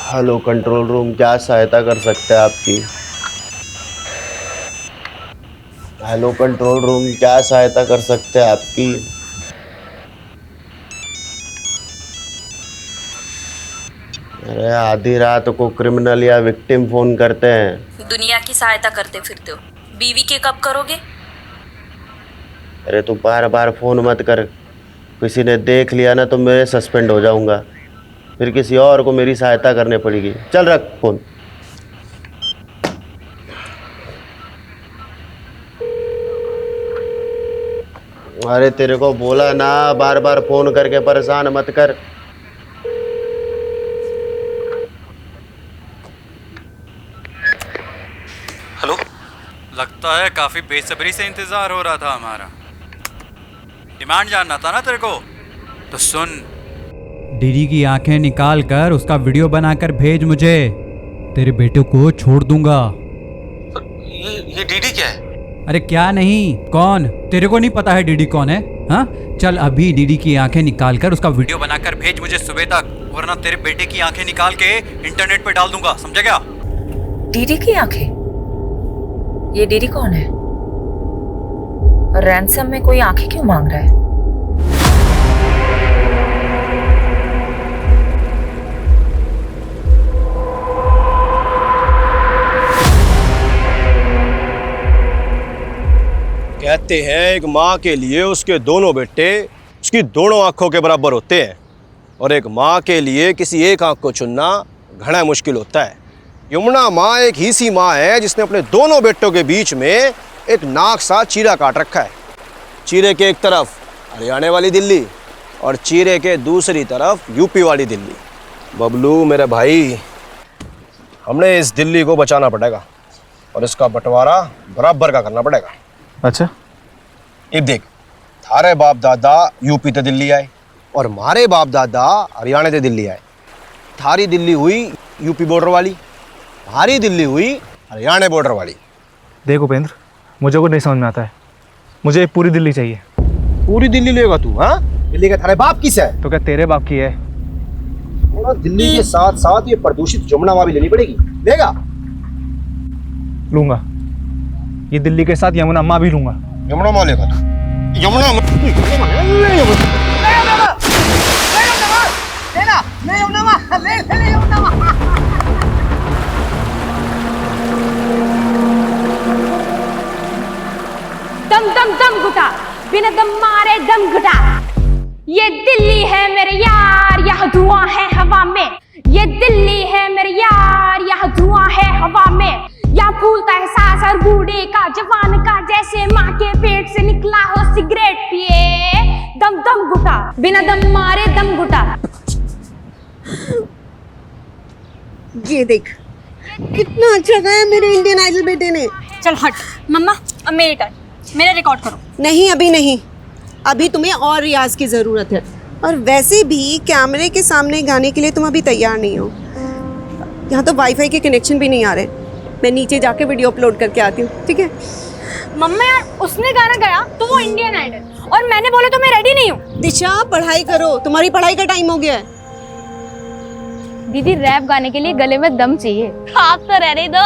Hello control room, क्या सहायता कर सकते हैं आपकी? हेलो कंट्रोल रूम, क्या सहायता कर सकते हैं आपकी? अरे आधी रात को क्रिमिनल या विक्टिम फोन करते हैं। दुनिया की सहायता करते फिरते हो, बीवी के कब करोगे? अरे तू बार बार फोन मत कर, किसी ने देख लिया ना तो मैं सस्पेंड हो जाऊंगा, फिर किसी और को मेरी सहायता करनी पड़ेगी। चल रख फोन। अरे तेरे को बोला ना, बार बार फोन करके परेशान मत कर। हेलो। लगता है काफी बेसब्री से इंतजार हो रहा था हमारा। डिमांड जानना था ना तेरे को, तो सुन। डीडी की आंखें निकाल कर उसका वीडियो बनाकर भेज मुझे, तेरे बेटे को छोड़ दूंगा। ये डीडी क्या है? अरे क्या नहीं, कौन? तेरे को नहीं पता है डीडी कौन है? हाँ, चल अभी डीडी की आंखें निकाल कर उसका वीडियो बनाकर भेज मुझे सुबह तक, वरना तेरे बेटे की आंखें निकाल के इंटरनेट पे डाल दूंगा, समझा क्या? डीडी की आंखें? ये डीडी कौन है? और रैंसम में कोई आंखें क्यों मांग रहा है? कहते हैं एक माँ के लिए उसके दोनों बेटे उसकी दोनों आंखों के बराबर होते हैं, और एक माँ के लिए किसी एक आंख को चुनना घना मुश्किल होता है। यमुना माँ एक ही सी माँ है जिसने अपने दोनों बेटों के बीच में एक नाक सा चीरा काट रखा है। चीरे के एक तरफ हरियाणा वाली दिल्ली और चीरे के दूसरी तरफ यूपी वाली दिल्ली। बबलू मेरे भाई, हमने इस दिल्ली को बचाना पड़ेगा और इसका बंटवारा बराबर का करना पड़ेगा। अच्छा, अब देख, थारे बाप दादा यूपी ते दिल्ली आए और हमारे बाप दादा हरियाणा ते दिल्ली आए। थारी दिल्ली हुई यूपी बॉर्डर वाली, हमारी दिल्ली हुई हरियाणा बॉर्डर वाली। देख उपेंद्र, मुझे को नहीं समझ में आता है, मुझे पूरी दिल्ली चाहिए। पूरी दिल्ली लेगा तू? हाँ, दिल्ली का थारे बाप किस है? तो क्या तेरे बाप की है? और दिल्ली के साथ साथ ये प्रदूषित जमुना माँ भी लेनी पड़ेगी। लेगा? लूंगा, ये दिल्ली के साथ यमुना माँ भी लूंगा। यमुना माँ लेगा तू? यमुना दम दम दम घुटा, बिना दम मारे दम घुटा। ये दिल्ली है मेरे यार, यहाँ धुआं है हवा में। ये दिल्ली है मेरे यार, यहाँ धुआं है हवा में। यहाँ फूलता है सांस हर बूढ़े का, जवान का, जैसे माँ के पेट से निकला हो सिगरेट पिए। दम दम घुटा, बिना दम मारे दम घुटा। ये देख, कितना अच्छा गाया मेरे इंडियन आइडल बेटे ने। चल हट मम्मा, अब मेरी टर्न, मेरा रिकॉर्ड करो। नहीं, अभी नहीं, अभी तुम्हें और रियाज की ज़रूरत है। और वैसे भी कैमरे के सामने गाने के लिए तुम अभी तैयार नहीं हो। यहाँ तो वाईफाई के कनेक्शन भी नहीं आ रहे। मैं नीचे जाके वीडियो अपलोड करके आती हूँ, ठीक है? मम्मा यार, उसने गाना गाया तो वो इंडियन आइडल, और मैंने बोला तो मैं रेडी नहीं हूँ। दिशा, पढ़ाई करो, तुम्हारी पढ़ाई का टाइम हो गया है। दीदी, रैप गाने के लिए गले में दम चाहिए। आप तो रहने दो,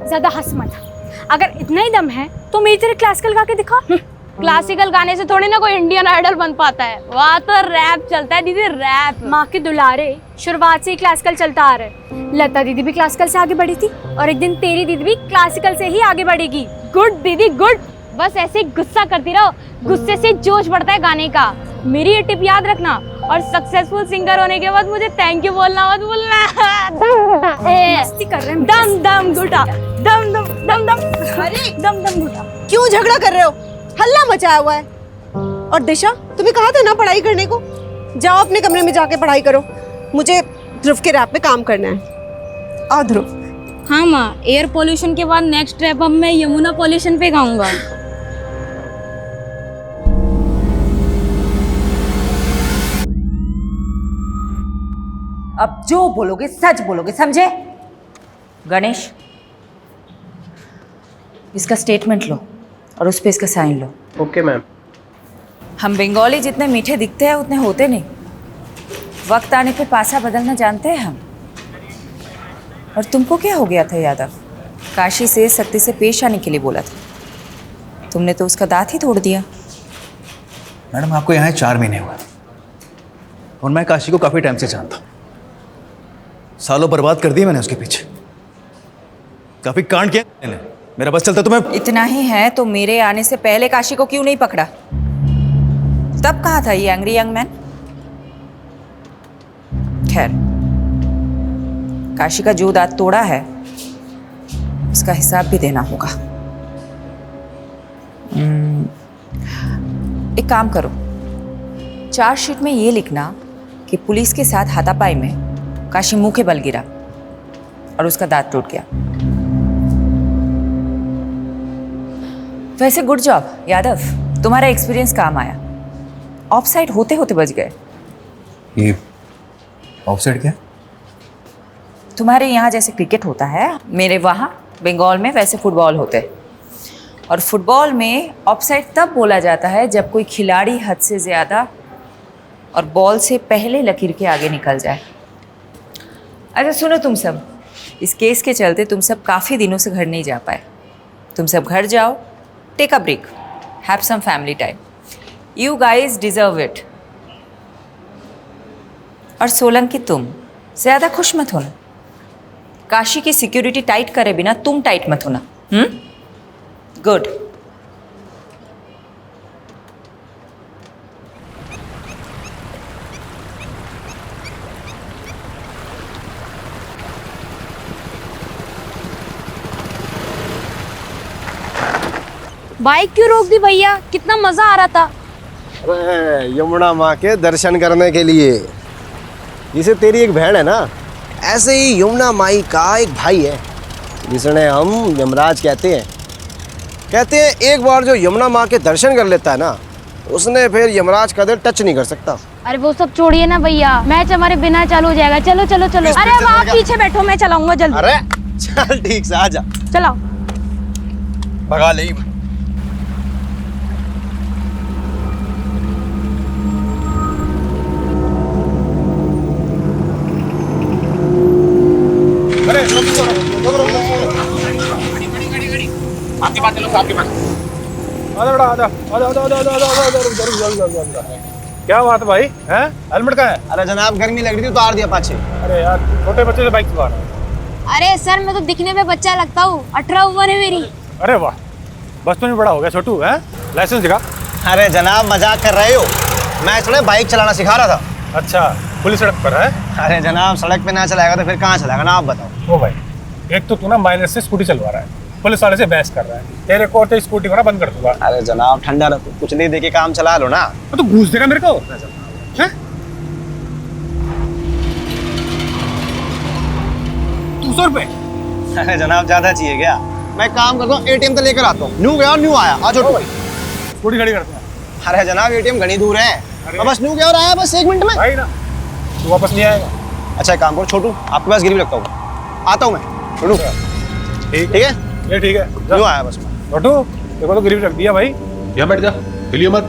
ज्यादा हंस मत। अगर इतना ही दम है तो मेरी तरह क्लासिकल गा के दिखा। क्लासिकल गाने से थोड़ी ना कोई इंडियन आइडल बन पाता है, वहाँ तो रैप चलता है दीदी, रैप। माँ के दुलारे, शुरुआत से ही क्लासिकल चलता आ रहा है। लता दीदी भी क्लासिकल से आगे बढ़ी थी, और एक दिन तेरी दीदी भी क्लासिकल से ही आगे बढ़ेगी। गुड दीदी गुड। बस ऐसे ही गुस्सा करती रहो, गुस्से से जोश बढ़ता है गाने का। मेरी ये टिप याद रखना, और सक्सेसफुल सिंगर होने के बाद मुझे थैंक यू बोलना मत भूलना। मस्ती कर रहे हैं। दम दम घुटा, दम दम दम दम, अरे दम दम घुटा। क्यों झगड़ा कर रहे हो? हल्ला मचाया हुआ है। और दिशा, तुम्हें कहा था ना पढ़ाई करने को? जाओ अपने कमरे में जाके पढ़ाई करो, मुझे ध्रुव के रैप पे काम करना है। आओ ध्रुव। हाँ माँ, एयर पोल्यूशन के बाद नेक्स्ट रैप अब मैं यमुना पोल्यूशन पे गाऊंगा। अब जो बोलोगे सच बोलोगे, समझे? गणेश, इसका स्टेटमेंट लो और उस पे इसका साइन लो। Okay ma'am. हम बंगाली जितने मीठे दिखते हैं उतने होते नहीं। वक्त आने पे पासा बदलना जानते हैं हम। और तुमको क्या हो गया था यादव? काशी से सख्ती से पेश आने के लिए बोला था, तुमने तो उसका दांत ही तोड़ दिया। मैडम आपको यहाँ 4 महीने हुए और मैं काशी को काफ़ी टाइम से जानता हूँ। सालों बर्बाद कर दिए मैंने उसके पीछे, काफ़ी कांड किया मैंने। मेरा बस चलता तो मैं इतना ही है तो मेरे आने से पहले काशी को क्यों नहीं पकड़ा? तब कहाँ था ये एंग्री यंग मैन? खैर, काशी का जो दांत तोड़ा है उसका हिसाब भी देना होगा। एक काम करो, चार्जशीट में ये लिखना कि पुलिस के साथ हाथापाई में काशी मुंह के बल गिरा और उसका दांत टूट गया। वैसे गुड जॉब यादव, तुम्हारा एक्सपीरियंस काम आया। ऑफ साइड होते होते बच गए। ये ऑफ साइड क्या? तुम्हारे यहाँ जैसे क्रिकेट होता है, मेरे वहाँ बंगाल में वैसे फुटबॉल होते हैं। और फुटबॉल में ऑफसाइड तब बोला जाता है जब कोई खिलाड़ी हद से ज़्यादा और बॉल से पहले लकीर के आगे निकल जाए। अच्छा सुनो तुम सब, इस केस के चलते तुम सब काफ़ी दिनों से घर नहीं जा पाए। तुम सब घर जाओ, take a break, have some family time. You guys deserve it. और सोलंकी, तुम ज़्यादा खुश मत होना। काशी की सिक्योरिटी टाइट करे बिना तुम टाइट मत होना। गुड। बाइक क्यों रोक दी भैया? कितना मजा आ रहा था। अरे यमुना माँ के दर्शन करने के लिए। जिसे तेरी एक बहन है ना, ऐसे ही यमुना माई का एक भाई है जिसने हम यमराज कहते हैं। एक बार जो यमुना माँ के दर्शन कर लेता है ना, उसने फिर यमराज का दिल टच नहीं कर सकता। अरे वो सब छोड़िए ना भैया, मैच हमारे बिना चालू हो जाएगा। चलो चलो चलो। अरे अब आप पीछे बैठो, मैं चलाऊंगा जल्दी। अरे चल ठीक से आजा, चलाओ। भगा ले। क्या बात है भाई? हैं? हेलमेट कहाँ है? अरे जनाब गर्मी लग रही थी, उतार दिया पाछे। अरे यार, छोटे बच्चे से बाइक चला रहा है। अरे सर, मैं तो दिखने में बच्चा लगता हूँ। 18 उम्र है मेरी। अरे वाह, बचपन में बड़ा हो गया छोटू। है लाइसेंस दिखा। अरे जनाब मजाक कर रहे हो, मैं थोड़े बाइक चलाना सिखा रहा था। अच्छा, पुलिस सड़क पर है? अरे जनाब सड़क पे ना चलाएगा तो फिर कहाँ चलाएगा ना, आप बताओ। ओ भाई, एक तो तू ना माइनस से स्कूटी चलवा रहा है, पुलिस वाले से बहस कर रहा है। तेरे को तो स्कूटी को ना बंद कर दूंगा। अरे जनाब ठंडा रखो, कुछ नहीं देके काम चला लो ना। तो घूस देगा मेरे को? हैं? 200 रुपए? अरे जनाब ज्यादा चाहिए क्या? मैं काम करता हूँ, एटीएम तो लेकर आता हूँ। न्यू गया और न्यू आया। आ जाओ। स्कूटी खड़ी करते हैं। अरे जनाब एटीएम घनी दूर है, मैं बस न्यू गया और आया, बस 1 मिनट में। भाई ना, तू वापस नहीं आएगा। अच्छा एक काम करो छोटू, आपके पास गिरवी रखता हूँ, आता हूँ मैं। छोटू ठीक है, ये ठीक है। न्यू आया बस मैं। छोटू, देखो तो गिरवी रख दिया भाई। यहाँ बैठ जा, हिलियो मत,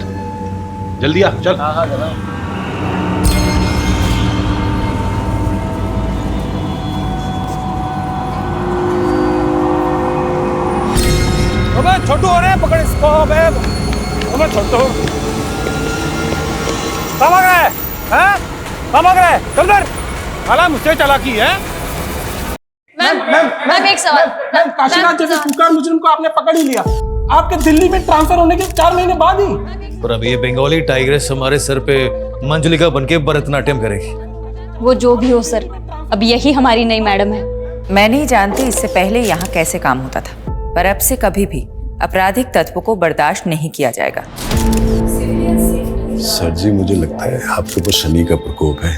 जल्दी आ, चल। हाँ जनाब। अबे छोटू, हो रहे पकड़ इसको। अबे छोटू, कहाँ भाग रहा है? हैं? कहाँ भाग रहा है? चल इधर। साला मुझसे चालाकी है। मैम एक सवाल। काशीनाथ जैसे कुख्यात मुजरिम को आपने पकड़ ही लिया, आपके दिल्ली में ट्रांसफर होने के 4 महीने बाद ही। और अब ये बंगाली टाइग्रेस हमारे सर पे मंजुलिका बनके भरतनाट्यम करेगी। वो जो भी हो सर, अब यही हमारी नई मैडम है। मैं नहीं जानती इससे पहले यहाँ कैसे काम होता था, पर अब से कभी भी आपराधिक तत्व को बर्दाश्त नहीं किया जाएगा। सर जी मुझे लगता है आपके ऊपर शनि का प्रकोप है।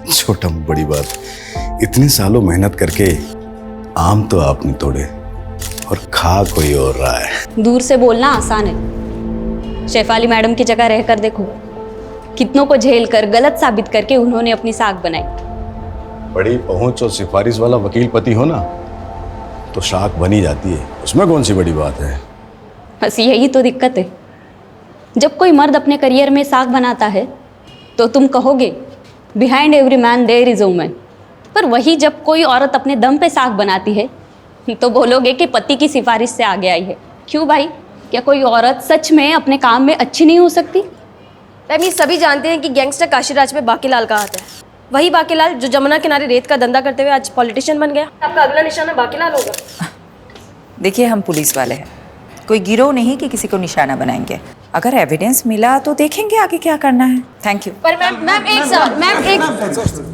छोटा बड़ी बात, इतने सालों मेहनत करके आम तो आपने तोड़े और खा कोई और रहा है। दूर से बोलना आसान है, शेफाली मैडम की जगह रहकर देखो, कितनों को झेल कर गलत साबित करके उन्होंने अपनी साख बनाई। बड़ी पहुंच और सिफारिश वाला वकील पति हो ना, तो शाख बनी जाती है, उसमें कौन सी बड़ी बात है। बस यही तो दिक्कत है, जब कोई मर्द अपने करियर में साख बनाता है तो तुम कहोगे behind every man there is a woman, पर वही जब कोई औरत अपने दम पे साग बनाती है तो बोलोगे कि पति की सिफारिश से आगे आई है। क्यों भाई, क्या कोई औरत सच में अपने काम में अच्छी नहीं हो सकती? मैम ये सभी जानते हैं कि गैंगस्टर काशीराज में बाकीलाल का हाथ है। वही बाकीलाल जो जमुना किनारे रेत का धंधा करते हुए आज पॉलिटिशियन बन गया। आपका अगला निशाना बाकीलाल होगा। देखिए हम पुलिस वाले हैं, कोई गिरोह नहीं कि किसी को निशाना बनाएंगे। अगर एविडेंस मिला तो देखेंगे आगे क्या करना है। Thank you. पर मैम एक सवाल, मैम एक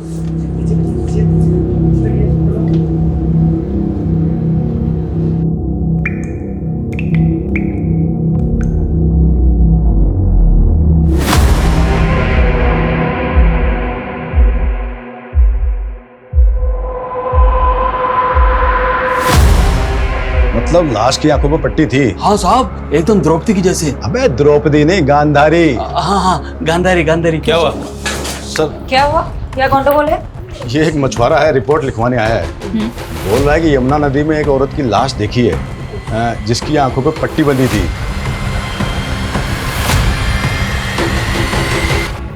मतलब लाश की आंखों पर पट्टी थी? हाँ साहब, एकदम द्रौपदी की जैसे। अबे द्रौपदी नहीं, गांधारी। हाँ, गांधारी गांधारी। क्या हुआ सर? क्या हुआ? क्या गंडगोल है? ये एक मछुआरा है, रिपोर्ट लिखवाने आया है। बोल रहा है कि यमुना नदी में एक औरत की लाश देखी है जिसकी आंखों पर पट्टी बंधी थी।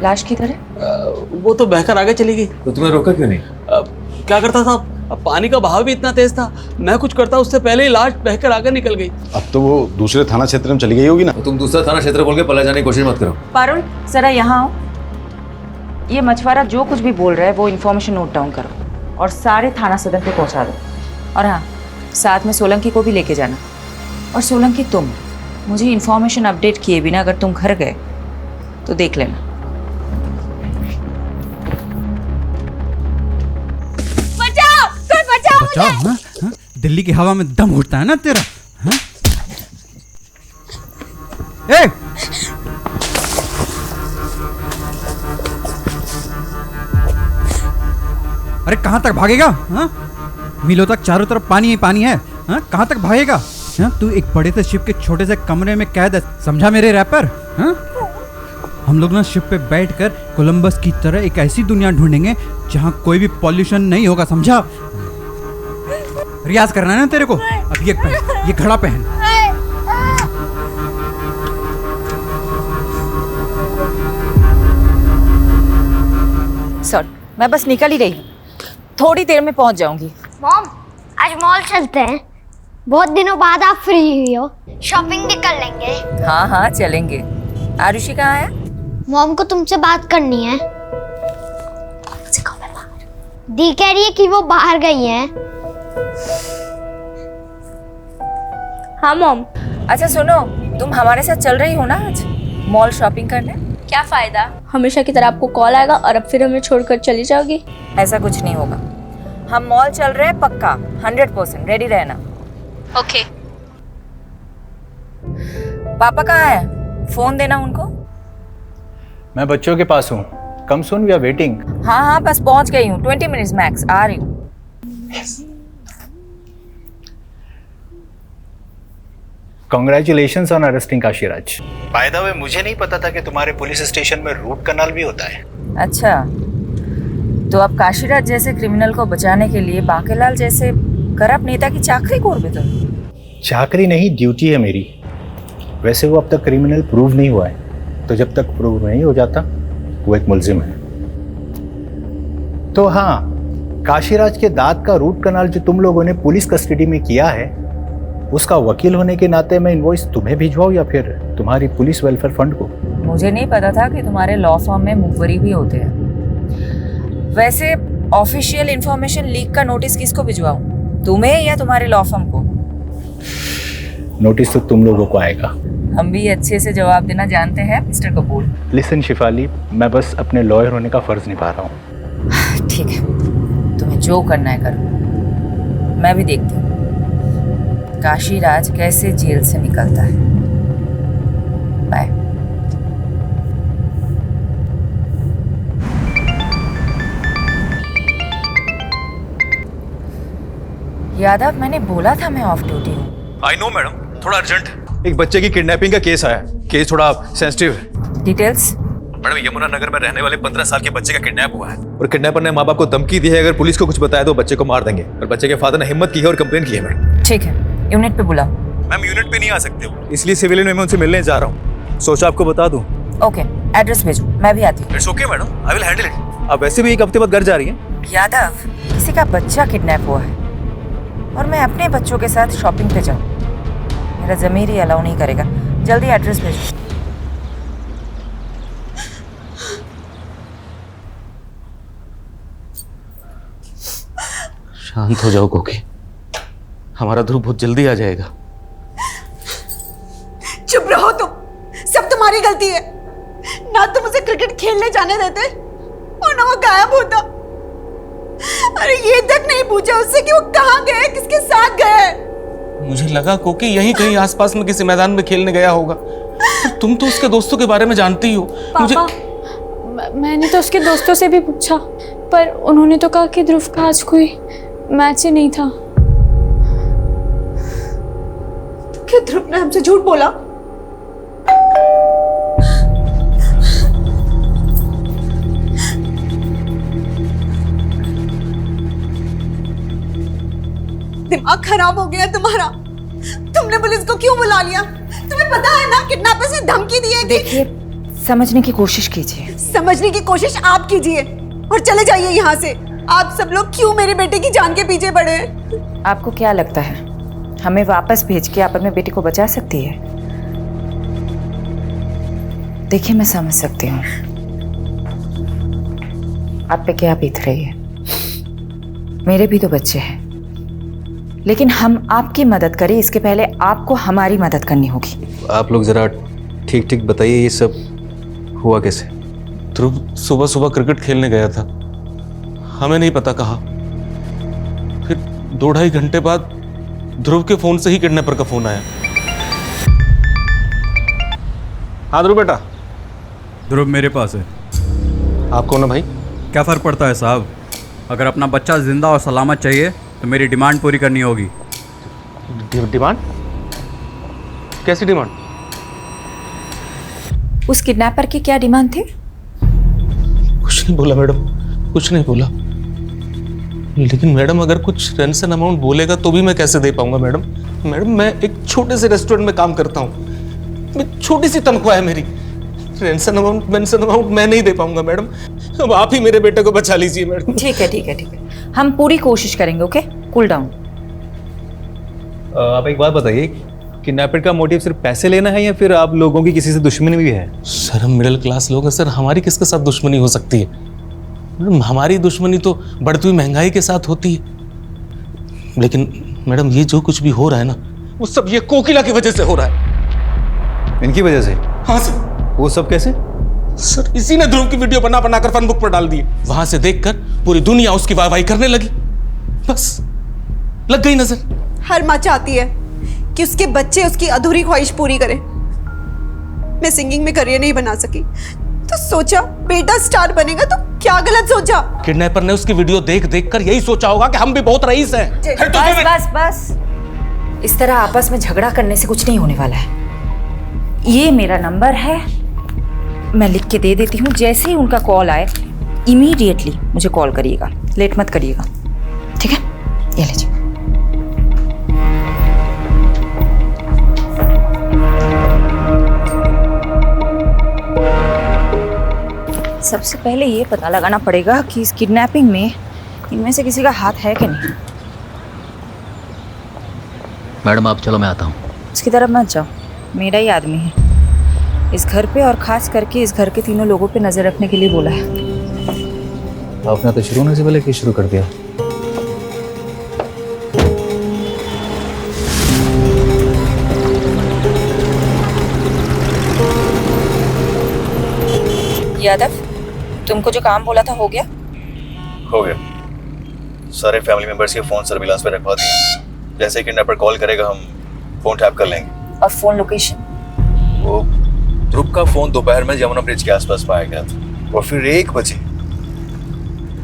लाश की तरह? वो तो बहकर आगे चली गई। तो तुम्हें रोका क्यों नहीं? क्या करता था? अब पानी का बहाव भी इतना तेज था, मैं कुछ करता उससे पहले ही लाश बहकर आगे निकल गई। अब तो वो दूसरे थाना क्षेत्र में चली गई होगी ना। तो तुम दूसरा थाना क्षेत्र बोल के पला जाने की कोशिश मत करो। पारुल जरा यहाँ आओ। ये मछुआरा जो कुछ भी बोल रहा है वो इन्फॉर्मेशन नोट डाउन करो और सारे थाना सदन पे पहुंचा दो। और हाँ, साथ में सोलंकी को भी लेके जाना। और सोलंकी तुम मुझे इन्फॉर्मेशन अपडेट किए बिना अगर तुम घर गए तो देख लेना। बचाओ। हाँ? हाँ? दिल्ली की हवा में दम घुटता है ना तेरा। हाँ? ए! अरे कहां तक भागेगा? हाँ? मीलों तक चारों तरफ पानी ही पानी है। हाँ? कहां तक भागेगा? हाँ? तू एक बड़े से शिप के छोटे से कमरे में कैद है, समझा मेरे रैपर? हाँ? हम लोग ना शिप पे बैठकर कोलंबस की तरह एक ऐसी दुनिया ढूंढेंगे जहां कोई भी पॉल्यूशन नहीं होगा, समझा? रियाज करना है ना तेरे को। अब ये पहन, ये घड़ा पहन। सॉरी, मैं बस निकल ही रही हूँ, थोड़ी देर में पहुंच जाऊंगी। मॉम, आज मॉल चलते हैं। बहुत दिनों बाद आप फ्री हुई हो, शॉपिंग भी कर लेंगे। हाँ हाँ चलेंगे। आरुषि कहाँ है? मॉम को तुमसे बात करनी है। दी कह रही है कि वो बाहर गई हैं। हाँ मॉम। अच्छा सुनो, तुम हमारे साथ चल रही हो ना आज मॉल शॉपिंग करने? क्या फायदा, हमेशा की तरह आपको कॉल आएगा और अब फिर हमें छोड़कर चली जाओगी। ऐसा कुछ नहीं होगा, हम मॉल चल रहे हैं पक्का, 100%। रेडी रहना। ओके। पापा कहाँ है? फोन देना उनको। मैं बच्चों के पास हूँ। कम सून, वी आर वेटिंग। हाँ हाँ बस पहुंच गई हूँ, 20 मिनट्स मैक्स, आ रही हूँ। Congratulations on arresting Kashiraj. By the way, मुझे नहीं पता था कि तुम्हारे पुलिस स्टेशन में रूट कनाल भी होता है। अच्छा, तो अब काशीराज जैसे क्रिमिनल को बचाने के लिए बाकीलाल जैसे करप्ट नेता की चाकरी कोर भी तुम? चाकरी नहीं, ड्यूटी है मेरी। वैसे वो अब तक क्रिमिनल प्रूव नहीं हुआ है, तो जब तक प्रूव नहीं हो जाता वो एक मुलजिम है। तो हाँ, काशीराज के दांत का रूट कनाल जो तुम लोगों ने पुलिस कस्टडी में किया है, उसका वकील होने के नाते मैं इनवॉइस तुम्हें भिजवाऊं या फिर तुम्हारी पुलिस वेलफेयर फंड को? मुझे नहीं पता था कि तुम्हारे लॉ फर्म में मुखबरी भी होते हैं। वैसे ऑफिशियल इंफॉर्मेशन लीक का नोटिस किसको भिजवाऊं, तुम्हें या तुम्हारे लॉ फर्म को? नोटिस तो तुम लोगों को आएगा। हम भी अच्छे से जवाब देना जानते हैं मिस्टर कपूर। लिसन शिफाली, मैं बस अपने लॉयर होने का फर्ज निभा रहा हूँ। ठीक है, तुम्हें जो करना है करो, मैं भी देखती हूँ काशीराज कैसे जेल से निकलता है। बाय। यादव, मैंने बोला था मैं ऑफ ड्यूटी हूँ। आई नो मैडम, थोड़ा अर्जेंट। एक बच्चे की किडनैपिंग का केस आया। केस थोड़ा सेंसिटिव है। डिटेल्स? मैडम, यमुना नगर में रहने वाले 15 साल के बच्चे का किडनैप हुआ है और किडनैपर ने माँ बाप को धमकी दी है अगर पुलिस को कुछ बताया तो बच्चे को मार देंगे। और बच्चे के फादर ने हिम्मत की है और कंप्लेन की है। मैडम ठीक है, यूनिट पे बुलाओ। मैम, यूनिट पे नहीं आ सकते हो, इसलिए सिविलियन में मैं उनसे मिलने जा रहा हूँ। सोचा आपको बता दूं। ओके, एड्रेस भेजो, मैं भी आती हूँ। It's okay madam, I will handle it. आप वैसे भी एक हफ्ते बाद घर जा रही हैं। यादव, किसी किसी का बच्चा किडनैप हुआ है और मैं अपने बच्चों के साथ शॉपिंग पे जाऊँ, मेरा ज़मीर ही अलाउ नहीं करेगा। जल्दी एड्रेस भेजो। शांत हो जाओ कोकी, हमारा ध्रुव बहुत जल्दी आ जाएगा। चुप रहो तुम, सब तुम्हारी गलती है। ना तुम उसे क्रिकेट खेलने जाने देते और ना वो गायब होता। अरे ये तक नहीं पूछा उससे कि वो कहाँ गए, किसके साथ गए। मुझे लगा कोकी यहीं कहीं आसपास में किसी मैदान में खेलने गया होगा। तुम तो उसके दोस्तों के बारे में जानती हो। पापा, मैंने तो उसके दोस्तों से भी पूछा, पर उन्होंने तो कहा कि ध्रुव का आज कोई मैच ही नहीं था। क्या ध्रुव ने हमसे झूठ बोला? दिमाग खराब हो गया तुम्हारा। तुमने पुलिस को क्यों बुला लिया? तुम्हें पता है ना किडनैपर से धमकी दी है। देखिए, समझने की कोशिश कीजिए। समझने की कोशिश आप कीजिए और चले जाइए यहाँ से। आप सब लोग क्यों मेरे बेटे की जान के पीछे पड़े हैं? आपको क्या लगता है हमें वापस भेज के आप अपने बेटे को बचा सकती है? देखिए, मैं समझ सकती हूँ आप पे क्या बीत रही है। मेरे भी तो बच्चे हैं, लेकिन हम आपकी मदद करें इसके पहले आपको हमारी मदद करनी होगी। आप लोग जरा ठीक ठीक बताइए, ये सब हुआ कैसे? ध्रुव सुबह सुबह क्रिकेट खेलने गया था, हमें नहीं पता कहा। फिर 2-2.5 घंटे बाद ध्रुव के फोन से ही किडनैपर का फोन आया। हाँ ध्रुव बेटा। ध्रुव मेरे पास है। आप कौन है भाई? क्या फ़र्क पड़ता है साहब, अगर अपना बच्चा जिंदा और सलामत चाहिए तो मेरी डिमांड पूरी करनी होगी। डिमांड? कैसी डिमांड? उस किडनैपर की क्या डिमांड थी? कुछ नहीं बोला मैडम, कुछ नहीं बोला। लेकिन मैडम अगर कुछ रेंसन अमाउंट बोलेगा तो भी मैं कैसे दे पाऊंगा मैडम? मैडम मैं एक छोटे से रेस्टोरेंट में काम करता हूँ, छोटी सी तनख्वाह है मेरी। रेंसन अमाउंट मैं नहीं दे पाऊंगा मैडम। अब आप ही मेरे बेटे को बचा लीजिए मैडम। ठीक है ठीक है ठीक है, हम पूरी कोशिश करेंगे। Okay, cool down. आप एक बात बताइए, किडनैपर का मोटिव सिर्फ पैसे लेना है या फिर आप लोगों की किसी से दुश्मनी भी है? सर हम मिडिल क्लास लोग हैं सर, हमारी किसके साथ दुश्मनी हो सकती है? मैडम हमारी दुश्मनी तो बढ़ती हुई महंगाई के साथ होती है। लेकिन मैडम ये जो कुछ भी हो रहा है ना, वो सब ये कोकिला की वजह से हो रहा है। इनकी वजह से? हाँ सर। वो सब कैसे? सर इसी ने ध्रुव की वीडियो बना कर फन बुक पर डाल दी। वहां से देखकर पूरी दुनिया उसकी वाहवाही करने लगी, बस लग गई नजर। हर माँ चाहती है कि उसके बच्चे उसकी अधूरी ख्वाहिश पूरी करें। मैं सिंगिंग में करियर नहीं बना सकी तो सोचा बेटा स्टार बनेगा, तो क्या गलत सोचा? किडनैपर ने उसकी वीडियो देख कर यही सोचा होगा कि हम भी बहुत रईस हैं। बस बस बस, इस तरह आपस में झगड़ा करने से कुछ नहीं होने वाला है। ये मेरा नंबर है, मैं लिख के दे देती हूँ। जैसे ही उनका कॉल आए इमीडिएटली मुझे कॉल करिएगा, लेट मत करिएगा, ठीक है? ये लीजिए। सबसे पहले ये पता लगाना पड़ेगा कि इस किडनैपिंग में इनमें से किसी का हाथ है कि नहीं। मैडम आप चलो, मैं आता हूँ। इसकी तरफ मत जाओ, मेरा ही आदमी है इस घर पे, और खास करके इस घर के तीनों लोगों पे नजर रखने के लिए बोला है। आपने तो शुरू होने से पहले शुरू कर दिया। यादव, तुमको जो काम बोला था हो गया? हो गया। सारे फैमिली मेंबर्स के फोन सर्विलांस पे रखवा दिए। जैसे किडनैपर कॉल करेगा हम फोन टैप कर लेंगे। और फोन लोकेशन? वो ध्रुव का फोन दोपहर में यमुना ब्रिज के आसपास पाया गया था और फिर 1 बजे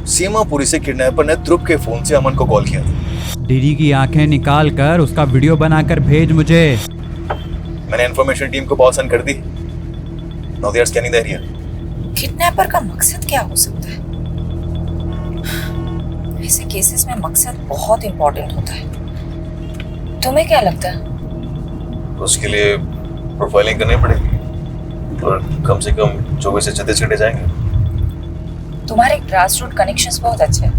सीमापुरी से किडनैपर ने ध्रुव के फोन से अमन को कॉल किया था। डीडी की आंखें निकाल कर उसका वीडियो बनाकर भेज मुझे। मैंने इन्फॉर्मेशन टीम को पॉज कर दी। Now they are scanning the area. Kidnapper का मकसद क्या हो सकता है? ऐसे केसेस में मकसद बहुत इंपॉर्टेंट होता है। तुम्हें क्या लगता है? उसके लिए प्रोफाइलिंग करनी पड़ेगी और कम से कम 24 से 36 घंटे जाएंगे। तुम्हारे ग्रास रूट कनेक्शंस बहुत अच्छे हैं,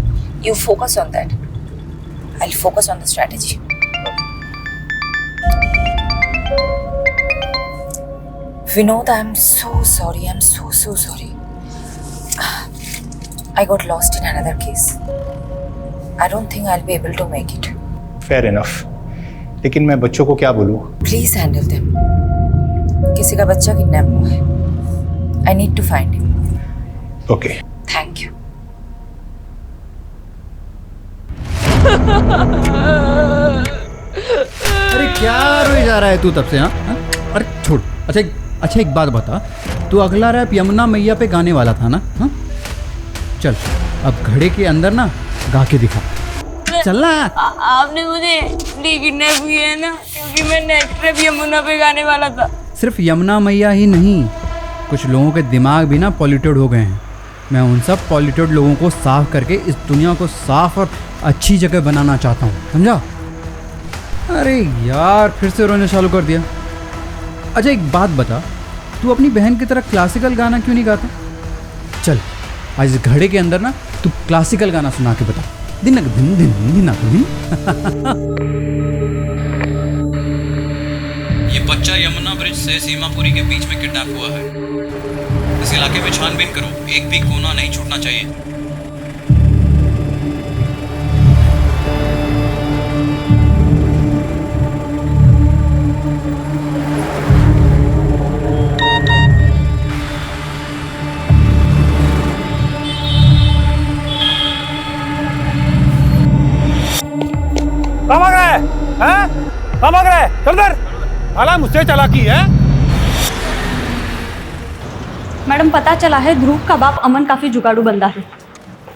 You focus on that. I'll focus on the strategy. Vinod, I'm so sorry. I'm so sorry. I got lost in another case. I don't think I'll be able to make it. Fair enough. लेकिन मैं बच्चों को क्या बोलूँ? Please handle them. किसी का बच्चा kidnap हुआ है. I need to find him. Okay. Thank you. अरे क्या रोई जा रहा है तू तब से? हाँ, अरे छोड़. अच्छा एक बात बता, तू अगला रैप यमुना मैया पे गाने वाला था ना? हाँ, चल अब घड़े के अंदर ना गा के दिखा. चल ना. आपने मुझे किडनैप किया है ना, क्योंकि मैं नेक्स्ट रैप यमुना पे गाने वाला था. सिर्फ यमुना मैया ही नहीं, कुछ लोगों के दिमाग भी ना पॉल्यूटेड हो गए हैं. मैं उन सब पॉल्यूटेड लोगों को साफ करके इस दुनिया को साफ और अच्छी जगह बनाना चाहता हूँ, समझा? अरे यार, फिर से रोने चालू कर दिया. अच्छा एक बात बता, तू अपनी बहन की तरह क्लासिकल गाना क्यों नहीं गाता? चल आज इस घड़े के अंदर ना तू क्लासिकल गाना सुना के बता. दिनक दिन दिन दिनक दिन. ये बच्चा यमुना ब्रिज से सीमापुरी के बीच में किडनैप हुआ है. इस इलाके में छानबीन करो, एक भी कोना नहीं छूटना चाहिए. कहाँ भाग रहा है? हैं? कहाँ भाग रहा है? चल इधर. साला मुझसे चालाकी है. मैडम पता चला है ध्रुव का बाप अमन काफ़ी जुगाड़ू बंदा है.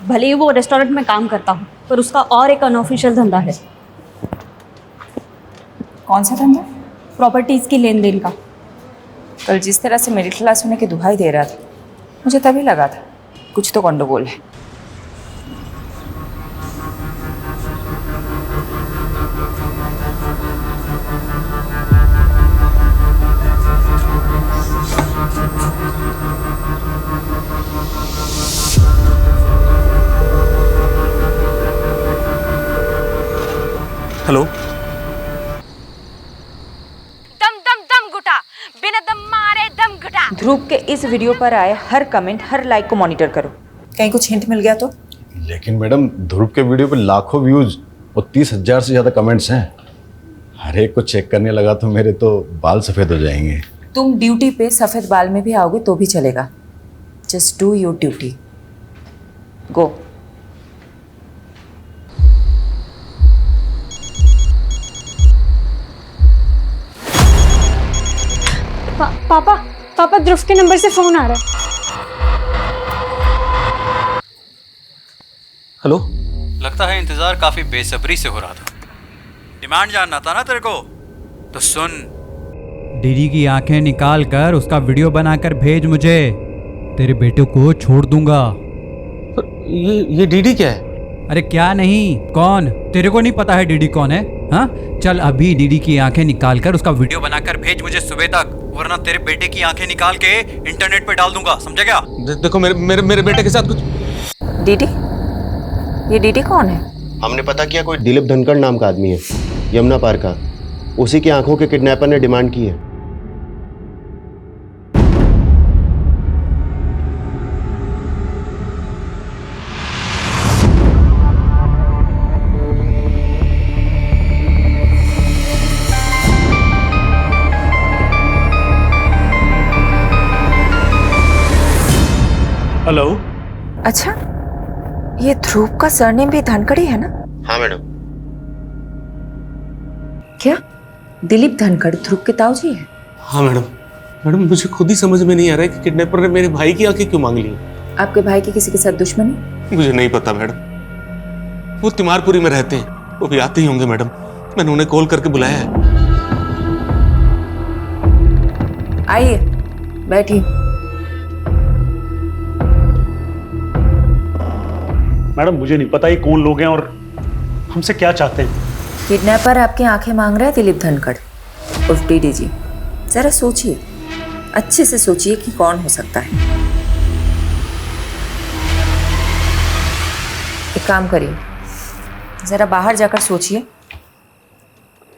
भले ही वो रेस्टोरेंट में काम करता हो, पर उसका और एक अनऑफिशियल धंधा है. कौन सा धंधा? प्रॉपर्टीज़ की लेन देन का. कल जिस तरह से मिडिल क्लास होने की दुहाई दे रहा था, मुझे तभी लगा था कुछ तो गंडगोल है. हेलो. दम दम दम घुटा, बिना दम मारे दम घुटा. ध्रुव के इस वीडियो पर आए हर कमेंट, हर लाइक को मॉनिटर करो. कहीं कुछ हिंट मिल गया तो? लेकिन मैडम, ध्रुव के वीडियो पे लाखों व्यूज और 30,000 से ज़्यादा कमेंट्स हैं. हर एक को चेक करने लगा तो मेरे तो बाल सफ़ेद हो जाएंगे. तुम ड्यूटी पे सफ़ेद बाल में भी आओगे तो भी चलेगा. Just do your duty. Go. पापा ध्रुव के नंबर से फोन आ रहा है. हेलो. लगता है इंतजार काफी बेसब्री से हो रहा था. डिमांड जानना था ना तेरे को, तो सुन. डीडी की आंखें निकाल कर उसका वीडियो बनाकर भेज मुझे. तेरे बेटे को छोड़ दूंगा. ये डीडी क्या है? अरे क्या नहीं, कौन? तेरे को नहीं पता है डीडी कौन है? हाँ, चल अभी डीडी की आंखें निकाल कर उसका वीडियो बनाकर भेज मुझे सुबह तक, वरना तेरे बेटे की आंखें निकाल के इंटरनेट पे डाल दूंगा, समझा क्या? देखो मेरे बेटे के साथ कुछ. डीडी? ये डीडी कौन है? हमने पता किया, कोई दिलीप धनखड़ नाम का आदमी है, यमुना पार का. उसी की आंखों के किडनैपर ने डिमांड की है. हेलो. अच्छा, ये ध्रुव का सरनेम भी धनखड़ी है ना? हाँ मैडम. क्या दिलीप धनखड़ ध्रुव के ताऊजी है? हाँ मैडम, मुझे खुद ही समझ में नहीं आ रहा है कि किडनैपर ने मेरे भाई की आंखें क्यों मांग ली. आपके भाई की किसी के साथ दुश्मनी? मुझे नहीं पता मैडम. वो तिमारपुरी में रहते हैं, वो भी आते ही होंगे मैडम. मैंने उन्हें कॉल करके बुलाया है. आइए, बैठिए. मैडम मुझे नहीं पता ये कौन लोग हैं और हमसे क्या चाहते हैं. किडनैपर आपकी आंखें मांग रहा है दिलीप धनखड़ उर्फ डीडी जी. जरा सोचिए, अच्छे से सोचिए कि कौन हो सकता है. एक काम करिए, ज़रा बाहर जाकर सोचिए।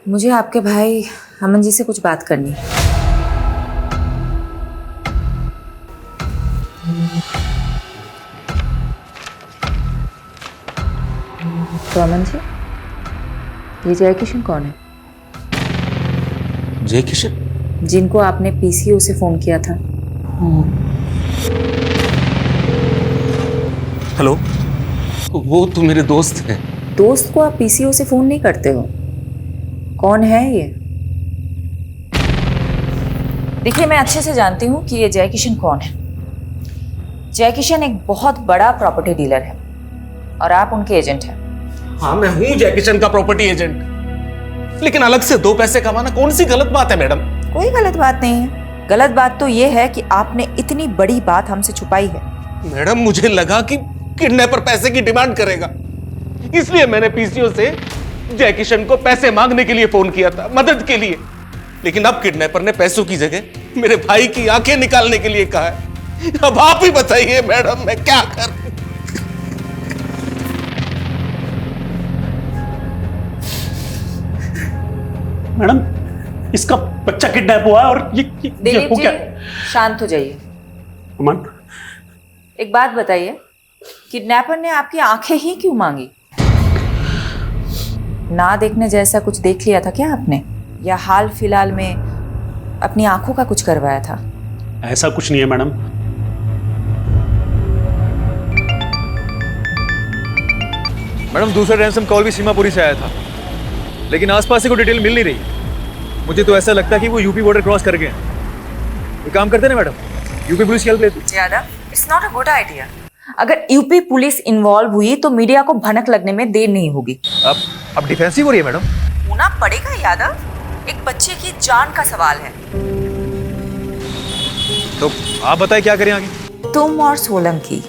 मुझे आपके भाई अमन जी से कुछ बात करनी है। तो अमन जी, ये जय किशन कौन है? जय किशन? जिनको आपने पीसीओ से फोन किया था। हेलो, वो तो मेरे दोस्त हैं। दोस्त को आप पीसीओ से फोन नहीं करते हो? कौन है ये? देखिए, मैं अच्छे से जानती हूँ कि ये जय किशन कौन है। जय किशन एक बहुत बड़ा प्रॉपर्टी डीलर है और आप उनके एजेंट हैं। हाँ, मैं हूँ जय किशन का प्रॉपर्टी एजेंट, लेकिन अलग से 2 पैसे कमाना कौन सी गलत बात है मैडम? कोई गलत बात नहीं है। गलत बात तो ये है कि आपने इतनी बड़ी बात हमसे छुपाई है। मैडम, मुझे लगा कि किडनैपर पैसे की डिमांड करेगा, इसलिए मैंने पीसीओ से जय किशन को पैसे मांगने के लिए फोन किया था, मदद के लिए। लेकिन अब किडनैपर ने पैसों की जगह मेरे भाई की आंखें निकालने के लिए कहा है। अब आप ही बताइए मैडम, मैं क्या करूं? मैडम, इसका बच्चा किडनैप हुआ है और ये दिलीप हो जी, क्या? शांत हो जाइए। अमन, एक बात बताइए, किडनैपर ने आपकी आंखें ही क्यों मांगी? ना देखने जैसा कुछ देख लिया था क्या आपने, या हाल फिलहाल में अपनी आंखों का कुछ करवाया था? ऐसा कुछ नहीं है मैडम। मैडम, दूसरा रैंसम कॉल भी सीमापुरी से आया था, लेकिन आसपास से कोई डिटेल मिल नहीं रही। मुझे तो ऐसा लगता है कि वो यूपी बॉर्डर क्रॉस कर गए हैं। एक काम करते ना मैडम, यूपी पुलिस की हेल्प लेते। ज्यादा it's not a good idea. अगर यूपी पुलिस इन्वॉल्व हुई तो मीडिया को भनक लगने में देर नहीं होगी। अब डिफेंसिव हो रही है मैडम। होना पड़ेगा यादव, एक बच्चे की जान का सवाल है। तो आप बताएं क्या करें आगे? तुम और सोलंकी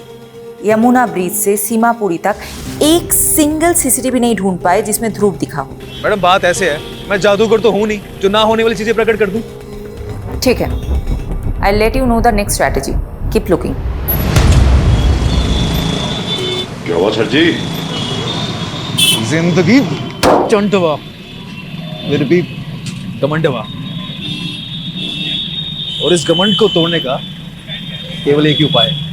यमुना ब्रिज से सीमापुरी तक एक सिंगल सीसीटीवी नहीं ढूंढ पाए जिसमें ध्रुव दिखा हो। मैडम, बात ऐसे है, मैं जादूगर तो हूं नहीं जो ना होने वाली चीजें प्रकट कर दूं। ठीक है, I let you know the next strategy. Keep looking. क्या हुआ सर जी? जिंदगी चंटवा, फिर भी घमंडवा, और इस घमंड को तोड़ने का केवल एक ही उपाय है।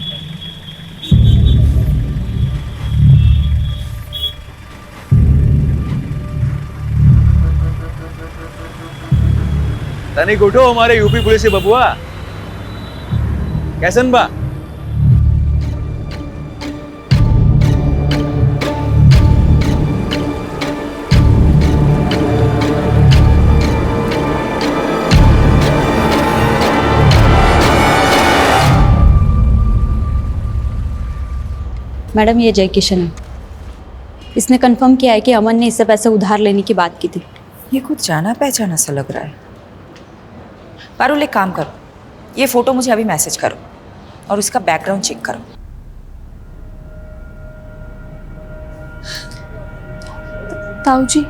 तनिक उठो हमारे यूपी पुलिस से बबुआ। कैसन बा? मैडम, ये जय किशन है। इसने कंफर्म किया है कि अमन ने इससे पैसे उधार लेने की बात की थी। ये कुछ जाना पहचाना सा लग रहा है। पारुल, एक काम करो, ये फोटो मुझे अभी मैसेज करो और इसका बैकग्राउंड चेक करो। ताऊ जी,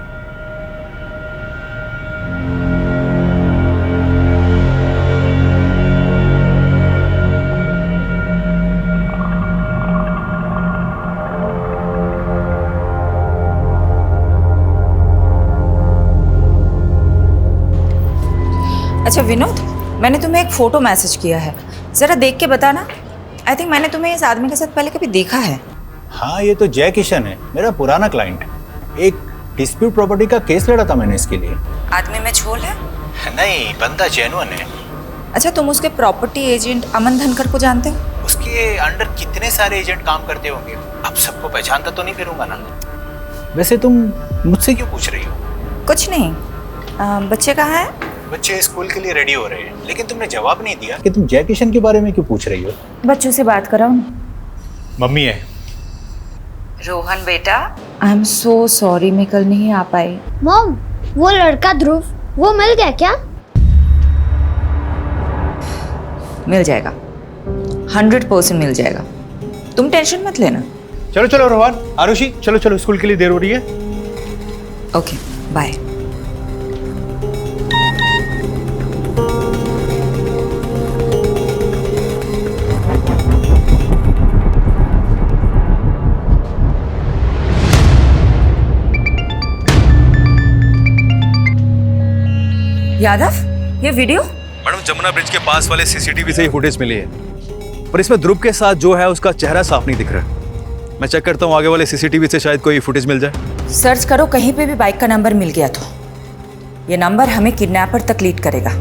अच्छा विनोद, मैंने तुम्हें एक फ़ोटो मैसेज किया है, ज़रा देख के बताना। आई थिंक मैंने तुम्हें इस आदमी के साथ पहले कभी देखा है। हाँ, ये तो जय किशन है, मेरा पुराना क्लाइंट है। एक डिस्प्यूट प्रॉपर्टी का केस लड़ा था मैंने इसके लिए। आदमी में झोल है? नहीं, बंदा जेन्युइन है। अच्छा, तुम उसके प्रॉपर्टी एजेंट अमन धनकर को जानते हो? उसके अंडर कितने सारे एजेंट काम करते होंगे, अब सबको पहचानता तो नहीं फिरूंगा ना। वैसे तुम मुझसे क्यों पूछ रही हो? कुछ नहीं। बच्चे कहाँ हैं? बच्चे स्कूल के लिए रेडी हो रहे हैं, लेकिन तुमने जवाब नहीं दिया कि तुम जय किशन के बारे में क्यों पूछ रही हो। बच्चों से बात कराओ ना। मम्मी है। रोहन बेटा, आई एम सो सॉरी, मैं कल नहीं आ पाई। मॉम, वो लड़का ध्रुव, वो मिल गया क्या? मिल जाएगा, 100% मिल जाएगा, तुम टेंशन मत लेना। चलो चलो रोहन, आरुषि, चलो चलो, स्कूल के लिए देर हो रही है। Okay, bye. यादव, ये वीडियो? मैडम जमुना ब्रिज के पास वाले सीसीटीवी से ही फुटेज मिली है, पर इसमें ध्रुव के साथ जो है उसका चेहरा साफ नहीं दिख रहा। मैं चेक करता हूँ आगे वाले सीसीटीवी से शायद कोई फुटेज मिल जाए। सर्च करो, कहीं पे भी बाइक का नंबर मिल गया तो ये नंबर हमें किडनैपर तक लीड करेगा।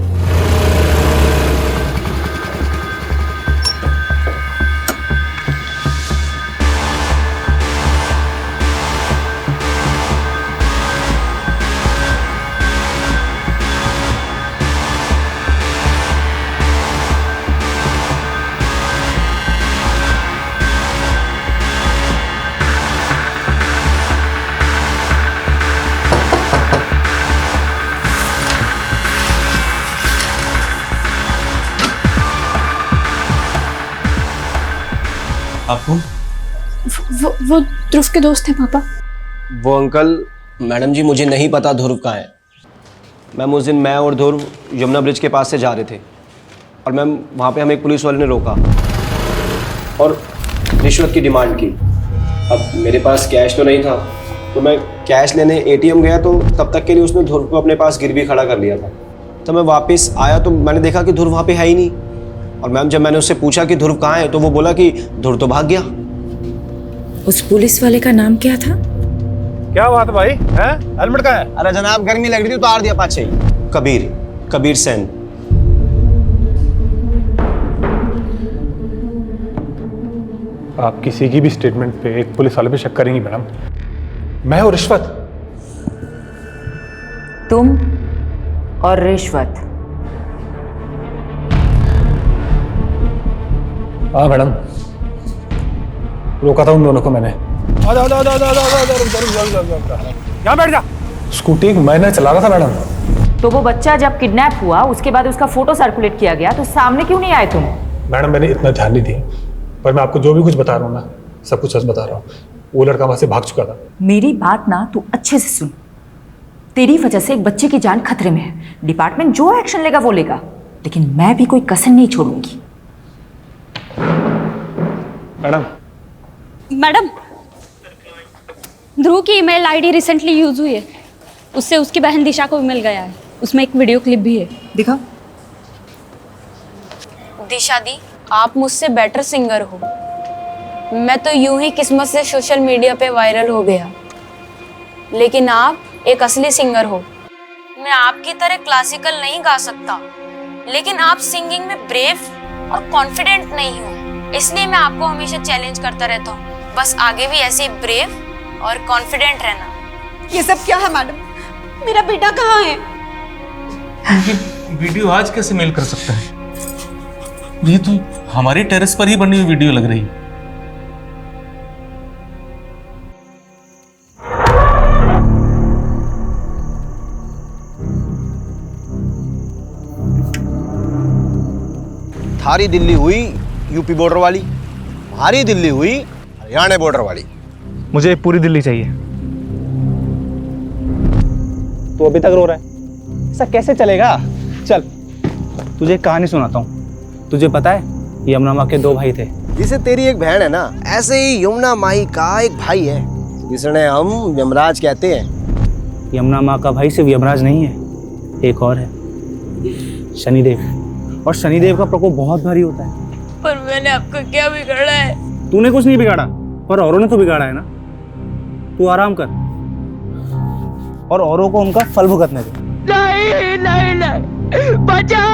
आपको वो ध्रुव के दोस्त हैं पापा। वो अंकल, मैडम जी मुझे नहीं पता ध्रुव कहाँ है। मैम उस दिन मैं और ध्रुव यमुना ब्रिज के पास से जा रहे थे और मैम वहाँ पे हमें एक पुलिस वाले ने रोका और रिश्वत की डिमांड की। अब मेरे पास कैश तो नहीं था तो मैं कैश लेने एटीएम गया, तो तब तक के लिए उसने ध्रुव को अपने पास गिरवी खड़ा कर लिया था। तो मैं वापस आया तो मैंने देखा कि ध्रुव वहाँ पे है ही नहीं। और मैम जब मैंने उससे पूछा कि ध्रुव कहाँ है तो वो बोला कि ध्रुव तो भाग गया। उस पुलिस वाले का नाम क्या था? क्या बात है भाई, हैं? हेलमेट कहाँ है? अरे जनाब गर्मी लग रही थी, उतार दिया पाछे ही। कबीर सेन। आप किसी की भी स्टेटमेंट पे एक पुलिस वाले पे शक करेंगी मैडम? मैं और रिश्वत? तुम और रिश्वत? हाँ मैडम, रोका था उन दोनों को मैंने। यहाँ बैठ जा। स्कूटी मैंने चला रहा था मैडम। तो वो बच्चा जब किडनैप हुआ उसके बाद उसका फोटो सर्कुलेट किया गया तो सामने क्यों नहीं आए तुम? मैडम मैंने इतना ध्यान नहीं दिया, पर मैं आपको जो भी कुछ बता रहा हूँ ना, सब कुछ सच बता रहा हूँ। वो लड़का वहां से भाग चुका था। मेरी बात ना तू अच्छे से सुन। तेरी वजह से एक बच्चे की जान खतरे में है। डिपार्टमेंट जो एक्शन लेगा वो लेगा, लेकिन मैं भी कोई कसर नहीं छोड़ूंगी। मैडम, ध्रुव की ईमेल आईडी रिसेंटली यूज हुई है, उससे उसकी बहन दिशा को भी मिल गया है। उसमें एक वीडियो क्लिप भी है, दिखाओ। दिशा दी, आप मुझसे बेटर सिंगर हो। मैं तो यूं ही किस्मत से सोशल मीडिया पे वायरल हो गया, लेकिन आप एक असली सिंगर हो। मैं आपकी तरह क्लासिकल नहीं गा सकता, लेकिन आप सिंगिंग में ब्रेव और कॉन्फिडेंट नहीं हो, इसलिए मैं आपको हमेशा चैलेंज करता रहता हूँ। बस आगे भी ऐसे ब्रेव और कॉन्फिडेंट रहना। ये सब क्या है मैडम? मेरा बेटा कहाँ है? वीडियो आज कैसे मेल कर सकता है? ये तो हमारी टेरेस पर ही बनी हुई वीडियो लग रही है। थारी दिल्ली हुई यूपी बॉर्डर वाली, हमारी दिल्ली हुई हरियाणा बॉर्डर वाली। मुझे पूरी दिल्ली चाहिए। तू अभी तक रो रहा है? ऐसा कैसे चलेगा? चल तुझे एक कहानी सुनाता हूँ। तुझे पता है यमुना माँ के दो भाई थे। जिसे तेरी एक बहन है ना, ऐसे ही यमुना माई का एक भाई है जिसने हम यमराज कहते हैं। यमुना माँ का भाई सिर्फ यमराज नहीं है, एक और है, शनिदेव। और शनिदेव का प्रकोप बहुत भारी होता है। पर मैंने आपको क्या बिगाड़ा है? तूने कुछ नहीं बिगाड़ा, पर औरों ने तो बिगाड़ा है ना। तू आराम कर और औरों को उनका फल भुगतने दे। नहीं नहीं नहीं, बचाओ।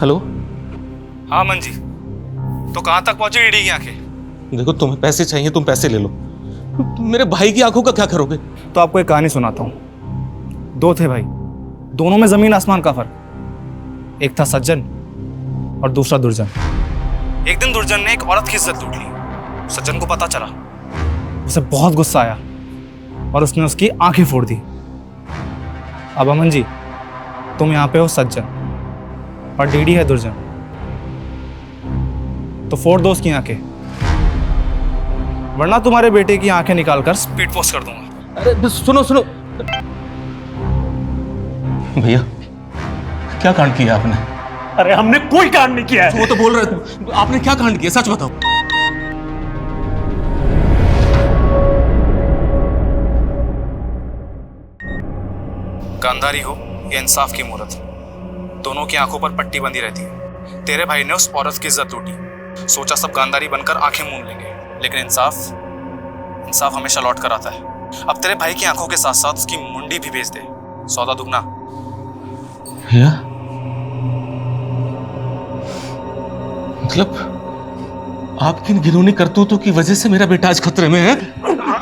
हेलो। हाँ मन जी, तो कहाँ तक पहुंची ईडी की आंखें? देखो तुम्हें पैसे चाहिए, तुम पैसे ले लो। मेरे भाई की आंखों का क्या करोगे? तो आपको एक कहानी सुनाता हूँ। दो थे भाई, दोनों में जमीन आसमान का फर्क। एक था सज्जन और दूसरा दुर्जन। एक दिन दुर्जन ने एक औरत की इज्जत लूट ली। सज्जन को पता चला, उसे बहुत गुस्सा आया और उसने उसकी आंखें फोड़ दी। अब अमन जी, तुम यहाँ पे हो सज्जन और डीडी है दुर्जन, तो फोड़ दो उसकी आंखें, वरना तुम्हारे बेटे की आंखें निकालकर स्पीड पोस्ट कर दूंगा। अरे सुनो सुनो भैया, क्या कांड किया आपने? अरे हमने कोई कांड नहीं किया है। वो तो बोल रहे थे, आपने क्या कांड किया? सच बताओ। गांधारी हो या इंसाफ की मूरत, दोनों की आंखों पर पट्टी बंधी रहती है। तेरे भाई ने उस औरत की इज्जत लूटी, सोचा सब गांधारी बनकर आंखें मूंद लेंगे, लेकिन इंसाफ हमेशा लौट कर आता है। अब तेरे भाई की आंखों के साथ साथ उसकी मुंडी भी बेच दे, सौदा दुगना। भैया, मतलब आपकी इन घिनौनी करतूतों की वजह से मेरा बेटा आज खतरे में है?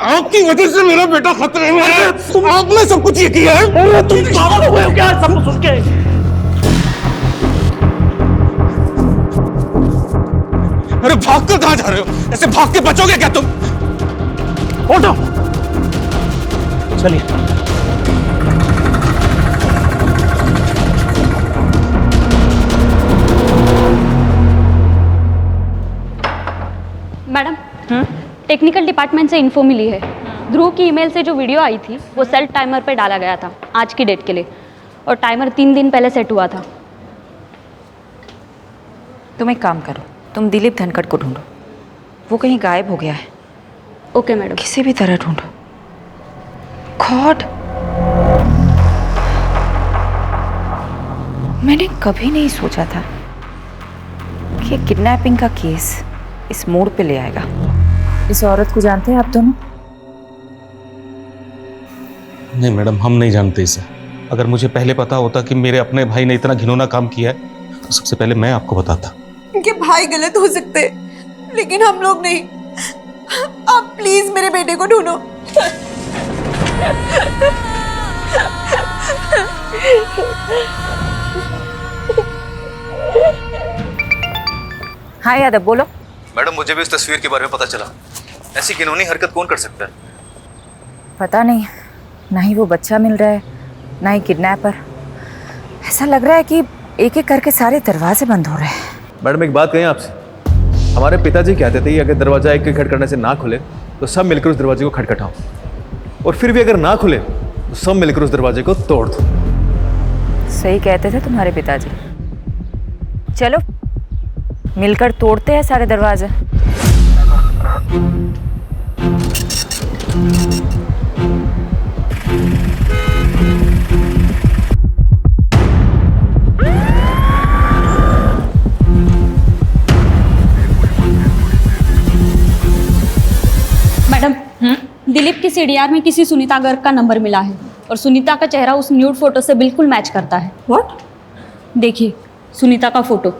आपकी वजह से मेरा बेटा खतरे में है? आपने सब कुछ ये किया है? तुम पागल हो गए हो क्या सब कुछ सुन के? अरे भाग कर कहां जा रहे हो? ऐसे भाग के बचोगे क्या तुम? उठो, चलिए। मैडम, टेक्निकल डिपार्टमेंट से इन्फो मिली है। ध्रुव की ईमेल से जो वीडियो आई थी वो सेल्फ टाइमर पे डाला गया था आज की डेट के लिए, और टाइमर 3 दिन पहले सेट हुआ था। तुम एक काम करो, तुम दिलीप धनखड़ को ढूंढो, वो कहीं गायब हो गया है। Okay madam. किसी भी तरह ढूंढो। गॉड, मैंने कभी नहीं सोचा था कि किडनैपिंग का केस इस मोड़ पे ले आएगा। इस औरत को जानते हैं आप दोनों? नहीं मैडम, हम नहीं जानते इसे। अगर मुझे पहले पता होता कि मेरे अपने भाई ने इतना घिनौना काम किया है तो सबसे पहले मैं आपको बताता। उनके भाई गलत हो सकते हैं, लेकिन हम लोग नहीं। आप प्लीज मेरे बेटे को ढूंढो। हाँ यादव, बोलो। मैडम, मुझे भी उस तस्वीर के बारे में पता चला। ऐसी घिनौनी हरकत कौन कर सकता है? पता नहीं, ना ही वो बच्चा मिल रहा है, ना ही किडनैपर। ऐसा लग रहा है कि एक एक करके सारे दरवाजे बंद हो रहे हैं। मैडम, एक बात कहें आपसे। हमारे पिताजी कहते थे कि अगर दरवाजा एक एक खटखटाने से ना खुले तो सब मिलकर उस दरवाजे को खटखटाओ, और फिर भी अगर ना खुले तो सब मिलकर उस दरवाजे को तोड़ दो। सही कहते थे तुम्हारे पिताजी। चलो मिलकर तोड़ते हैं सारे दरवाजे। मैडम, दिलीप की सीडीआर में किसी सुनीता गर्ग का नंबर मिला है, और सुनीता का चेहरा उस न्यूड फोटो से बिल्कुल मैच करता है। व्हाट? देखिए सुनीता का फोटो।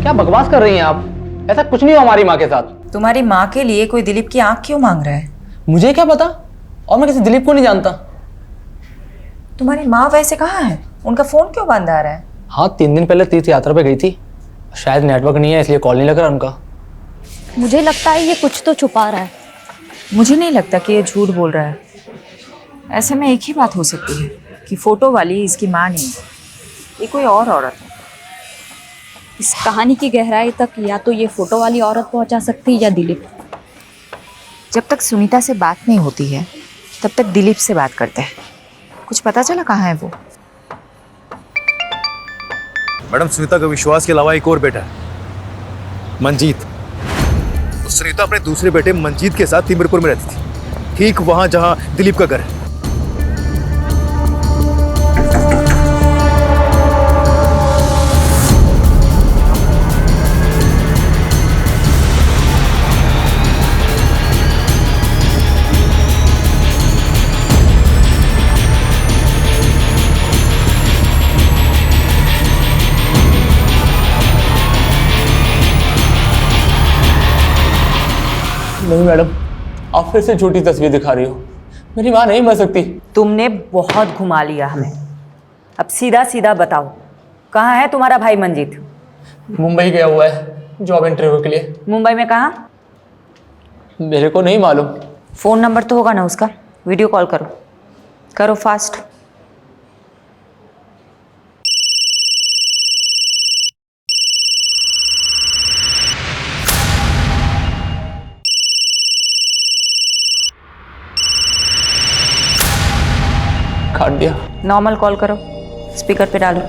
क्या बकवास कर रही हैं आप? ऐसा कुछ नहीं हो हमारी माँ के साथ। तुम्हारी माँ के लिए कोई दिलीप की आंख क्यों मांग रहा है? मुझे क्या पता, और मैं किसी दिलीप को नहीं जानता। तुम्हारी माँ वैसे कहाँ है? उनका फोन क्यों बंद आ रहा है? हाँ, 3 दिन पहले तीर्थ यात्रा पे गई थी, शायद नेटवर्क नहीं है इसलिए कॉल नहीं लग रहा उनका। मुझे लगता है ये कुछ तो छुपा रहा है। मुझे नहीं लगता कि ये झूठ बोल रहा है। ऐसे में एक ही बात हो सकती है कि फोटो वाली इसकी माँ नहीं, ये कोई और औरत है। इस कहानी की गहराई तक या तो ये फोटो वाली औरत पहुंचा सकती है या दिलीप। जब तक सुनीता से बात नहीं होती है तब तक दिलीप से बात करते हैं। कुछ पता चला कहाँ है वो? मैडम, सुनीता का विश्वास के अलावा एक और बेटा है, मंजीत। तो सुनीता अपने दूसरे बेटे मंजीत के साथ तिमिरपुर में रहती थी, ठीक वहां जहां दिलीप का घर है। नहीं मैडम, आप फिर से झूठी तस्वीर दिखा रही हो। मेरी माँ नहीं मर सकती। तुमने बहुत घुमा लिया हमें। अब सीधा सीधा बताओ, कहाँ है तुम्हारा भाई मंजीत? मुंबई गया हुआ है जॉब इंटरव्यू के लिए। मुंबई में कहाँ? मेरे को नहीं मालूम। फोन नंबर तो होगा ना उसका? वीडियो कॉल करो, करो फास्ट। काट दिया। नॉर्मल कॉल करो, स्पीकर पे डालो।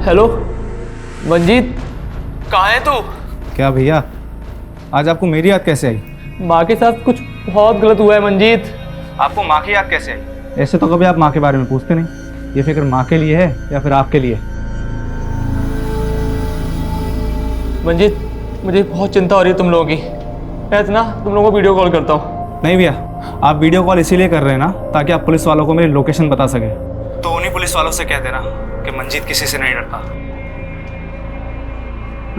हेलो मंजीत, कहाँ है तू? क्या भैया, आज आपको मेरी याद कैसे आई? माँ के साथ कुछ बहुत गलत हुआ है मंजीत। आपको माँ की याद कैसे आई? ऐसे तो कभी आप माँ के बारे में पूछते नहीं। ये फिक्र माँ के लिए है या फिर आपके लिए? मंजीत, मुझे बहुत चिंता हो रही है तुम लोगों की। मैं ना तुम लोगों को वीडियो कॉल करता हूँ। नहीं भैया, आप वीडियो कॉल इसीलिए कर रहे हैं ना ताकि आप पुलिस वालों को मेरी लोकेशन बता सके। तो उन्हीं पुलिस वालों से कह देना कि मंजीत किसी से नहीं डरता।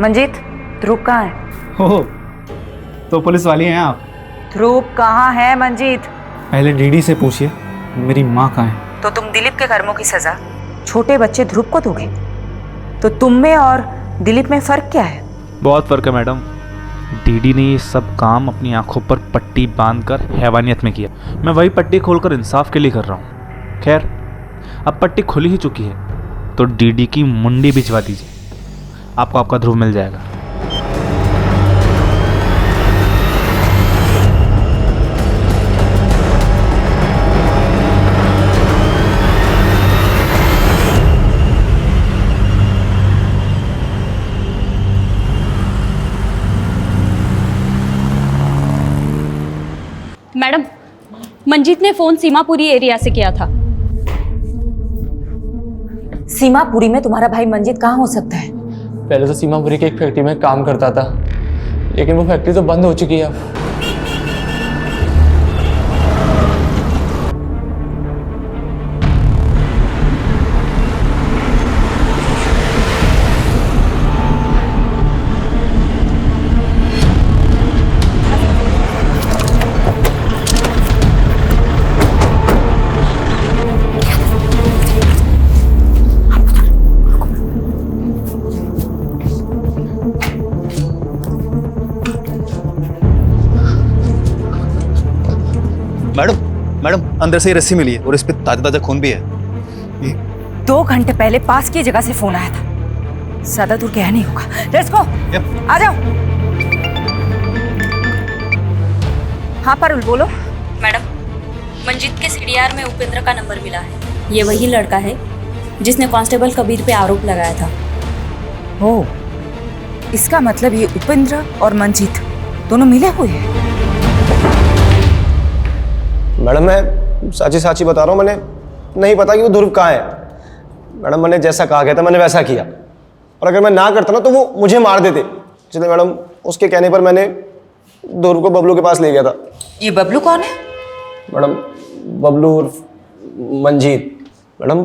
मंजीत, ध्रुव कहाँ है? हो तो पुलिस वाली हैं आप? ध्रुव कहाँ है मंजीत? पहले डीडी से पूछिए मेरी माँ कहाँ है। तो तुम दिलीप के कर्मों की सजा छोटे बच्चे ध्रुव को दोगे? तो तुम में और दिलीप में फर्क क्या है? बहुत फर्क है मैडम। डीडी ने ये सब काम अपनी आंखों पर पट्टी बांधकर हैवानियत में किया। मैं वही पट्टी खोलकर इंसाफ के लिए कर रहा हूँ। खैर, अब पट्टी खुली ही चुकी है तो डीडी की मुंडी भिजवा दीजिए, आपको आपका ध्रुव मिल जाएगा। मैडम, मंजीत ने फोन सीमापुरी एरिया से किया था। सीमापुरी में तुम्हारा भाई मंजीत कहाँ हो सकता है? पहले तो सीमापुरी की एक फैक्ट्री में काम करता था, लेकिन वो फैक्ट्री तो बंद हो चुकी है अब। मैडम अंदर से ही रस्सी मिली है और इस पे ताजा ताजा खून भी है। 2 घंटे पहले पास की जगह से फोन आया था। ज्यादा दूर गया नहीं होगा। लेट्स गो, आ जाओ। हाँ पारुल, बोलो। मैडम, मंजीत के सीडीआर में उपेंद्र का नंबर मिला है। ये वही लड़का है जिसने कांस्टेबल कबीर पे आरोप लगाया था। ओ, इसका मतलब ये उपेंद्र और मंजीत दोनों मिले हुए हैं। मैडम, मैं साची साची बता रहा हूँ, मैंने नहीं पता कि वो ध्रुव कहाँ है। मैडम, मैंने जैसा कहा गया था मैंने वैसा किया, और अगर मैं ना करता ना तो वो मुझे मार देते। इसलिए मैडम उसके कहने पर मैंने ध्रुव को बबलू के पास ले गया था। ये बबलू कौन है? मैडम, बबलू उर्फ मंजीत। मैडम,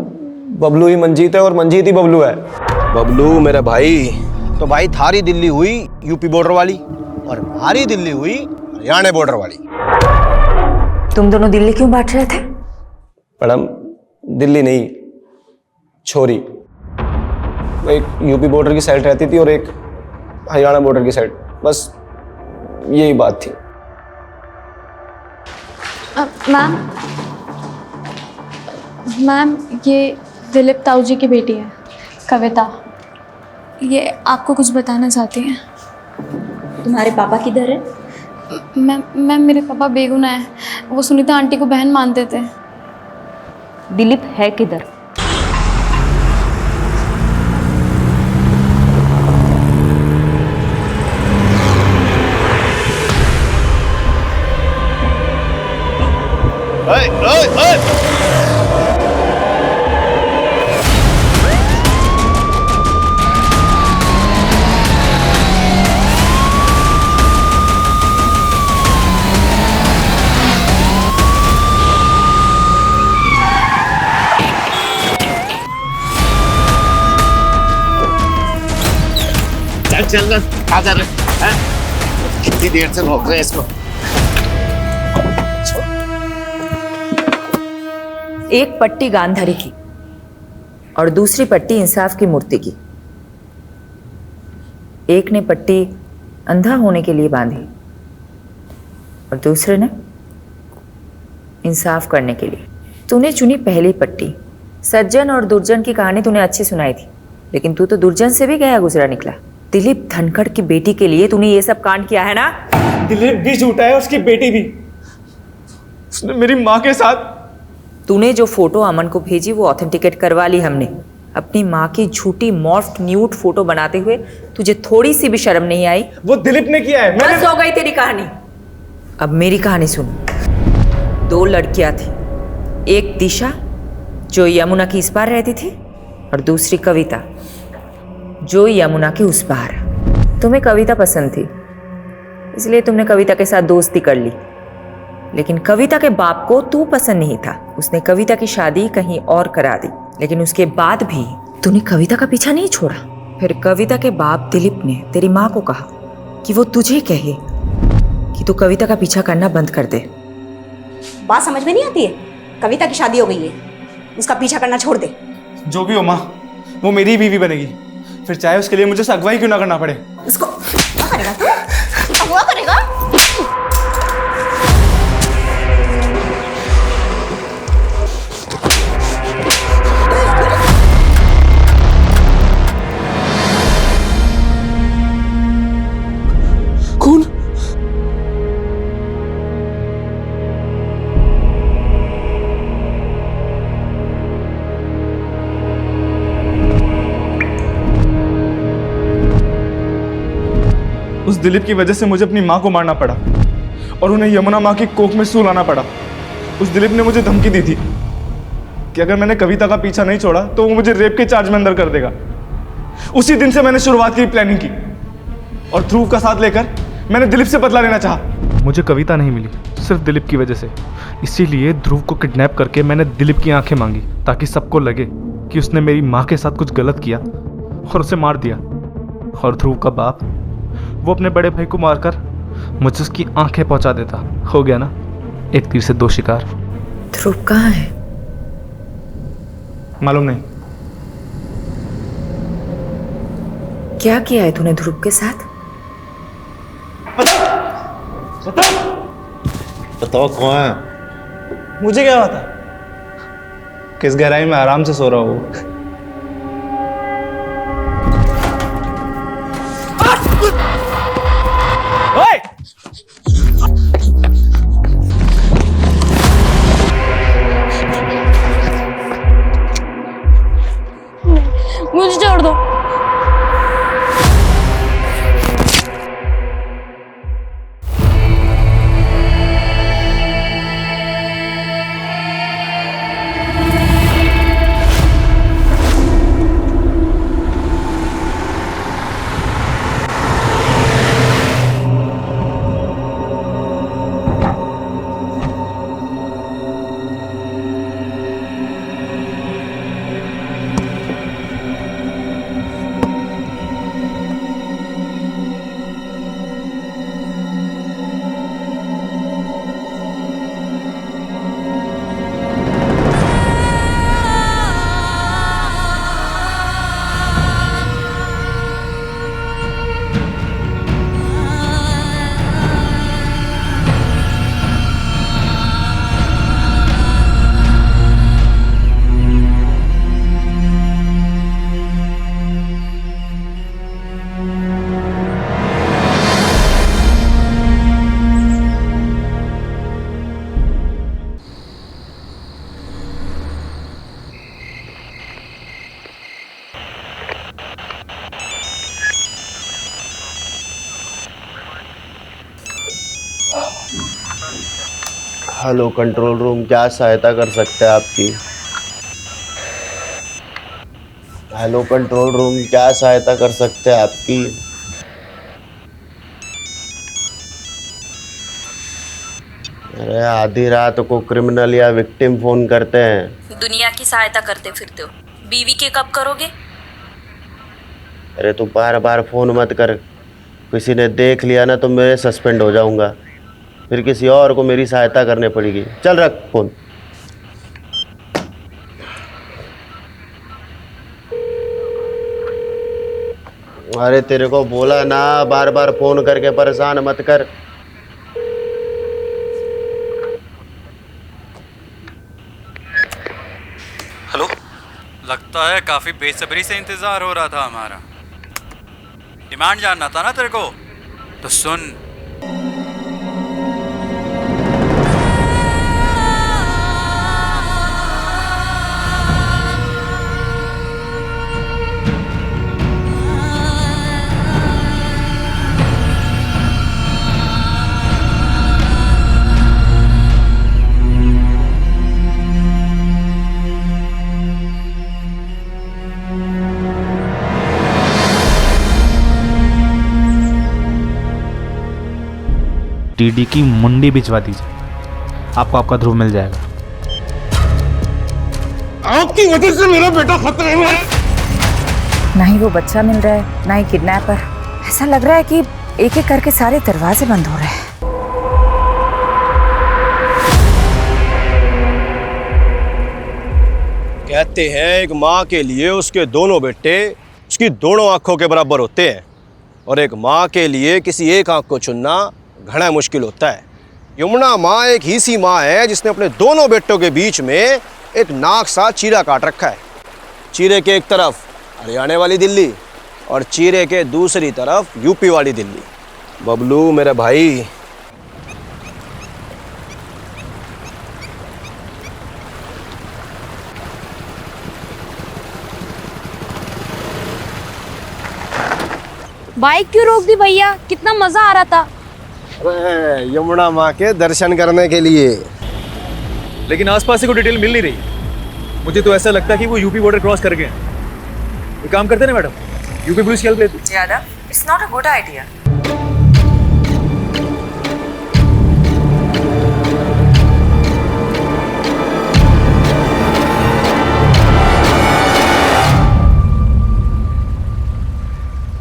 बबलू ही मंजीत है और मंजीत ही बबलू है। बबलू मेरा भाई, तो भाई थारी दिल्ली हुई यूपी बॉर्डर वाली और हमारी दिल्ली हुई हरियाणा बॉर्डर वाली। तुम दोनों दिल्ली क्यों बांट रहे थे? मैडम, दिल्ली नहीं, छोरी। वो एक यूपी बॉर्डर की साइड रहती थी और एक हरियाणा बॉर्डर की साइड, बस यही बात थी। मैम, ये दिलीप ताऊ जी की बेटी है, कविता। ये आपको कुछ बताना चाहती हैं। तुम्हारे पापा किधर है? मैम, मेरे पापा बेगुनाह है। वो सुनीता आंटी को बहन मानते थे। दिलीप है किधर? चल क्या कर रहे हैं? कितनी देर से रोक रहे हैं इसको? एक पट्टी गांधारी की और दूसरी पट्टी इंसाफ की मूर्ति की। एक ने पट्टी अंधा होने के लिए बांधी और दूसरे ने इंसाफ करने के लिए। तूने चुनी पहली पट्टी। सज्जन और दुर्जन की कहानी तूने अच्छी सुनाई थी, लेकिन तू तो दुर्जन से भी गया गुजरा निकला। दिलीप धनखड़ की बेटी के लिए तूने ये सब कांड किया है ना? दिलीप भी झूठा है, उसकी बेटी भी। उसने मेरी माँ के साथ। तूने जो फोटो अमन को भेजी वो ऑथेंटिकेट करवा ली हमने। अपनी माँ की झूठी मॉर्फ्ड न्यूड फोटो बनाते हुए तुझे थोड़ी सी भी शर्म नहीं आई? वो दिलीप ने किया है। बस हो गई तेरी कहानी। अब मेरी कहानी सुन। 2 लड़कियां थी, एक दिशा जो यमुना की इस पार रहती थी और दूसरी कविता जो यमुना के उस पार। तुम्हें कविता पसंद थी इसलिए तुमने कविता के साथ दोस्ती कर ली, लेकिन कविता के बाप को तू पसंद नहीं था। उसने कविता की शादी कहीं और करा दी, लेकिन उसके बाद भी तूने कविता का पीछा नहीं छोड़ा। फिर कविता के बाप दिलीप ने तेरी माँ को कहा कि वो तुझे कहे कि तू कविता का पीछा करना बंद कर दे। बात समझ में नहीं आती है? कविता की शादी हो गई है, उसका पीछा करना छोड़ दे। जो भी हो माँ, वो मेरी बीवी बनेगी, फिर चाहे उसके लिए मुझे अगवाई क्यों ना करना पड़े। उसको क्या करेगा तू? अगवा करेगा? कौन? उस दिलीप की वजह से मुझे अपनी माँ को मारना पड़ा और उन्हें यमुना माँ की कोख में सूलाना पड़ा। उस दिलीप ने मुझे धमकी दी थी कि अगर मैंने कविता का पीछा नहीं छोड़ा तो वो मुझे रेप के चार्ज में अंदर कर देगा। उसी दिन से मैंने शुरुआत की, प्लानिंग की और ध्रुव का साथ लेकर मैंने दिलीप से बदला लेना चाहा। मुझे कविता नहीं मिली सिर्फ दिलीप की वजह से, इसीलिए ध्रुव को किडनैप करके मैंने दिलीप की आंखें मांगी ताकि सबको लगे कि उसने मेरी माँ के साथ कुछ गलत किया और उसे मार दिया। और ध्रुव का बाप वो अपने बड़े भाई को मारकर मुझे उसकी आंखें पहुंचा देता। हो गया ना, एक तीर से 2 शिकार। ध्रुव कहाँ है? मालूम नहीं। क्या किया है तूने ध्रुव के साथ? बताओ कौन है? मुझे क्या पता किस गहराई में आराम से सो रहा हूँ। मुझे छोड़ दो। हेलो कंट्रोल रूम, क्या सहायता कर सकते हैं आपकी? हेलो कंट्रोल रूम, क्या सहायता कर सकते हैं आपकी? अरे आधी रात को क्रिमिनल या विक्टिम फोन करते हैं। दुनिया की सहायता करते फिरते हो, बीवी के कब करोगे? अरे तू बार बार फोन मत कर, किसी ने देख लिया ना तो मैं सस्पेंड हो जाऊंगा, फिर किसी और को मेरी सहायता करनी पड़ेगी। चल रख फोन। अरे तेरे को बोला ना बार बार फोन करके परेशान मत कर। हेलो। लगता है काफी बेसब्री से इंतजार हो रहा था हमारा। डिमांड जानना था ना तेरे को, तो सुन। डीडी की मुंडी भिजवा दीजिए, आपको आपका ध्रुव मिल जाएगा। आपकी वजह से मेरा बेटा खतरे में है। ना ही वो बच्चा मिल रहा है, ना ही किडनैपर। ऐसा लग रहा है कि एक एक करके सारे दरवाजे बंद हो रहे हैं। कहते हैं एक माँ के लिए उसके दोनों बेटे उसकी दोनों आंखों के बराबर होते हैं, और एक माँ के लिए किसी एक आंख को चुनना घना मुश्किल होता है। यमुना माँ एक ही सी माँ है जिसने अपने दोनों बेटों के बीच में एक नाक सा चीरा काट रखा है। चीरे के एक तरफ हरियाणा वाली दिल्ली और चीरे के दूसरी तरफ यूपी वाली दिल्ली। बबलू मेरे भाई, बाइक क्यों रोक दी भैया? कितना मजा आ रहा था। अरे यमुना माँ के दर्शन करने के लिए। लेकिन आसपास से कोई डिटेल मिल नहीं रही। मुझे तो ऐसा लगता है कि वो यूपी बॉर्डर क्रॉस कर गए हैं। एक काम करते ना मैडम, यूपी पुलिस की हेल्प लेते। Yadav, it's not a good idea.